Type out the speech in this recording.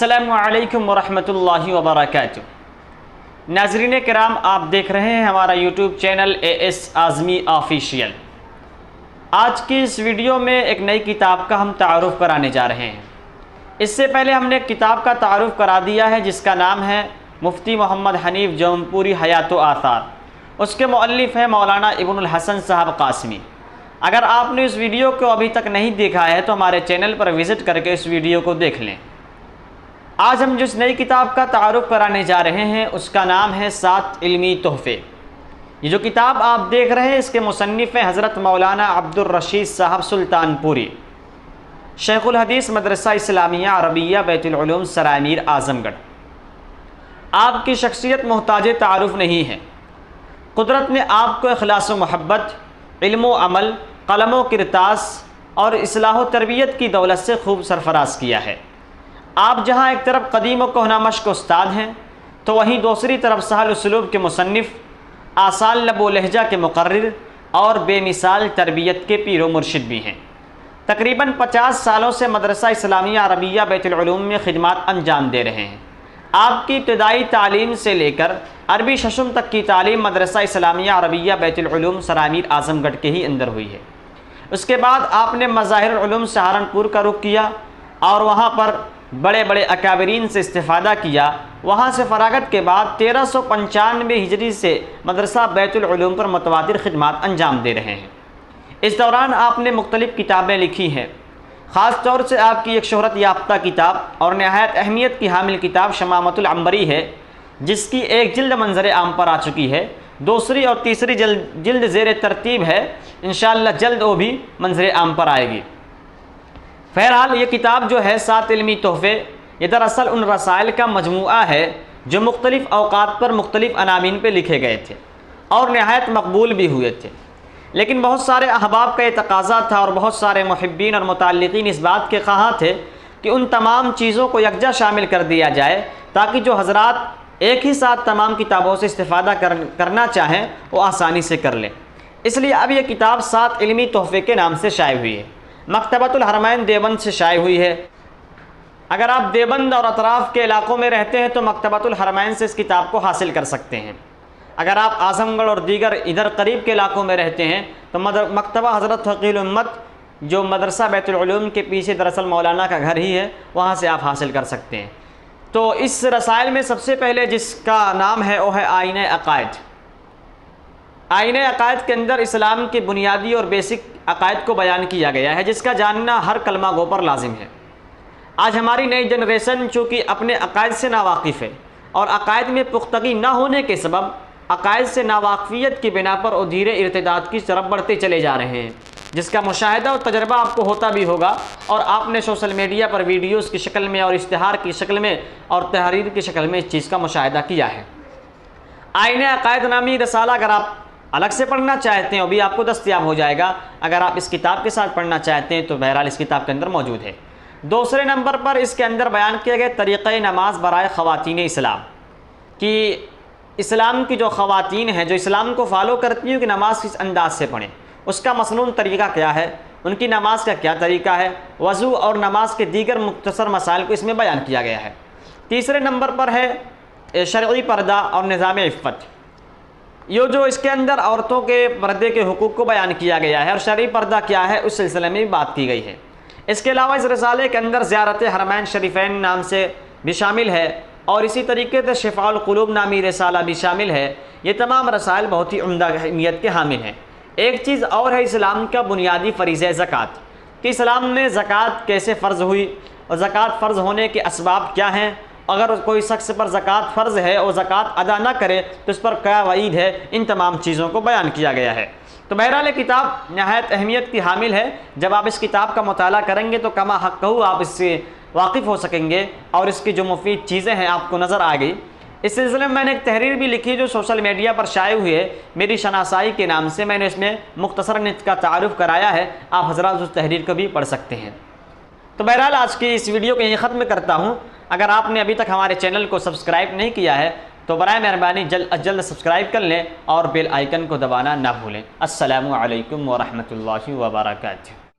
अस्सलामु अलैकुम वरहमतुल्लाहि वबरकातुह। नाज़रीन किराम, आप देख रहे हैं हमारा YouTube channel AS Azmi official. आज की इस वीडियो में एक नई किताब का हम तारुफ़ कराने जा रहे हैं। इससे पहले हमने एक किताब का तारुफ़ करा दिया है जिसका नाम है मुफ्ती मोहम्मद हनीफ़ जौनपुरी हयात व आसार। उसके मुअल्लिफ़ हैं मौलाना इब्नुल हसन साहब कासमी। अगर आपने इस वीडियो को अभी तक नहीं देखा है तो हमारे चैनल पर विज़िट करके इस वीडियो को देख लें। आज हम जिस नई किताब का तारुफ़ कराने जा रहे हैं उसका नाम है 7 इल्मी तोहफ़े। ये जो किताब आप देख रहे हैं इसके मुसन्निफ़ हैं हज़रत मौलाना अब्दुल रशीद साहब सुल्तानपुरी, शेखुल हदीस मदरसा इस्लामिया अरबिया बैतुल उलूम सरामीर आज़मगढ़। आपकी शख्सियत मोहताज तारुफ़ नहीं है। कुदरत ने आपको इखलास व मोहब्बत, इल्म व अमल, कलम व किरतास और इस्लाह व तरबियत की दौलत से खूब सरफराज किया है। आप जहाँ एक तरफ कदीम व कोहनामश के उस्ताद हैं तो वहीं दूसरी तरफ सहल उसलूब के मुसन्निफ़, आसान लब व लहजा के मुकर्रिर और बेमिसाल तरबियत के पीर व मुर्शिद भी हैं। तकरीबन 50 सालों से मदरसा इस्लामिया अरबिया बैतुल उलूम में खिदमत अंजाम दे रहे हैं। आपकी इब्तदाई तालीम से लेकर अरबी शशम तक की तालीम मदरसा इस्लामिया अरबिया बैतुल उलूम सरामीर आज़मगढ़ के ही अंदर हुई है। उसके बाद आपने मज़ाहिरुल उलूम सहारनपुर का रुख किया और वहाँ पर बड़े बड़े अकाबरीन से इस्तिफ़ादा किया। वहाँ से फ़रागत के बाद 1395 हिजरी से मदरसा बैतुल उलूम पर मुतवातिर खिदमत अंजाम दे रहे हैं। इस दौरान आपने मुख्तलिफ़ किताबें लिखी हैं। ख़ास तौर से आपकी एक शोहरत याफ्ता किताब और नहायत अहमियत की हामिल किताब शमामतुल अंबरी है, जिसकी एक जिल्द मंजर आम पर आ चुकी है। दूसरी और तीसरी जिल्द ज़ेर तरतीब है, इंशाअल्लाह जल्द वो भी मंजर आम पर आएगी। बहरहाल ये किताब जो है 7 इल्मी तोहफ़े, ये दरअसल उन रसाइल का मजमुआ है जो मुख्तलिफ़ अवकात पर मुख्तलिफ़ अनामीन पे लिखे गए थे और नहायत मकबूल भी हुए थे। लेकिन बहुत सारे अहबाब का ये तकाज़ा था और बहुत सारे मुहिब्बीन और मुताल्लिक़ीन इस बात के ख़्वाह थे कि उन तमाम चीज़ों को यकजा शामिल कर दिया जाए ताकि जो हज़रात एक ही साथ तमाम किताबों से इस्तिफ़ादा करना चाहें वो आसानी से कर लें। इसलिए अब यह किताब 7 इल्मी तोहफ़े के नाम से शाये हुई है। मकतबतुल हरमैन देवबंद से शाये हुई है। अगर आप देवबंद और अतराफ़ के इलाक़ों में रहते हैं तो मकतबतुल हरमैन से इस किताब को हासिल कर सकते हैं। अगर आप आज़मगढ़ और दीगर इधर करीब के इलाक़ों में रहते हैं तो मकतबा हज़रत फ़क़ीहुल उम्मत जो मदरसा बैतुल उलूम के पीछे दरअसल मौलाना का घर ही है, वहाँ से आप हासिल कर सकते हैं। तो इस रसाइल में सबसे पहले जिसका नाम है वो है आईने अक़ायद। आईने अक़ायद के अंदर इस्लाम के बुनियादी और बेसिक अक़ायद को बयान किया गया है जिसका जानना हर कलमा गो पर लाजिम है। आज हमारी नई जनरेशन चूँकि अपने अक़ायद से नावाकिफ़ है और अक़ायद में पुख्तगी ना होने के सबब अक़ायद से नावाक़फ़ियत की बिना पर और धीरे इर्तिदाद की तरफ बढ़ते चले जा रहे हैं, जिसका मुशाहिदा और तजर्बा आपको होता भी होगा और आपने सोशल मीडिया पर वीडियोज़ की शक्ल में और इश्तिहार की शक्ल में और तहरीर की शक्ल में इस चीज़ का मुशाहिदा किया है। आईने अक़ायद नामी रसाला अगर आप अलग से पढ़ना चाहते हैं वो भी आपको दस्तयाब हो जाएगा। अगर आप इस किताब के साथ पढ़ना चाहते हैं तो बहरहाल इस किताब के अंदर मौजूद है। दूसरे नंबर पर इसके अंदर बयान किया गया तरीक़े नमाज बराए ख़वातीन इस्लाम, कि इस्लाम की जो ख़वातीन हैं जो इस्लाम को फॉलो करती हैं कि नमाज किस अंदाज से पढ़ें, उसका मसनून तरीक़ा क्या है, उनकी नमाज का क्या तरीक़ा है, वज़ू और नमाज के दीगर मुख्तसर मसाइल को इसमें बयान किया गया है। तीसरे नंबर पर है शरई पर्दा और निज़ाम इफ़्फ़त। ये जो इसके अंदर औरतों के पर्दे के हुकूक़ को बयान किया गया है और शरई पर्दा क्या है उस सिलसिले में भी बात की गई है। इसके अलावा इस रसाले के अंदर ज़ियारत हरमैन शरीफ़ैन नाम से भी शामिल है और इसी तरीके से शिफ़ाउल क़ुलूब नामी रसाला भी शामिल है। ये तमाम रसाइल बहुत ही उम्दा अहमियत के हामिल हैं। एक चीज़ और है इस्लाम का बुनियादी फ़रीज़ा ज़कात, कि इस्लाम में ज़कात कैसे फ़र्ज़ हुई और ज़कात फ़र्ज़ होने के असबाब क्या हैं। अगर कोई शख्स पर ज़कात फ़र्ज़ है और ज़कात अदा ना करे तो इस पर क्या वईद है, इन तमाम चीज़ों को बयान किया गया है। तो बहरहाल किताब नहायत अहमियत की हामिल है। जब आप इस किताब का मुताला करेंगे तो कमा हक़्क़हू आप इससे वाकिफ़ हो सकेंगे और इसकी जो मुफीद चीज़ें हैं आपको नज़र आ गई। इस सिलसिले में मैंने एक तहरीर भी लिखी जो सोशल मीडिया पर शाये हुई है, मेरी शनासाई के नाम से। मैंने इसमें मुख्तसरन इसका तारुफ़ कराया है, आप हज़रात उस तहरीर को भी पढ़ सकते हैं। तो बहरहाल आज की इस वीडियो को यहीं ख़त्म करता हूँ। अगर आपने अभी तक हमारे चैनल को सब्सक्राइब नहीं किया है तो बराए मेहरबानी जल्द सब्सक्राइब कर लें और बेल आइकन को दबाना ना भूलें। अस्सलामु अलैकुम व रहमतुल्लाहि व बरकातुहू।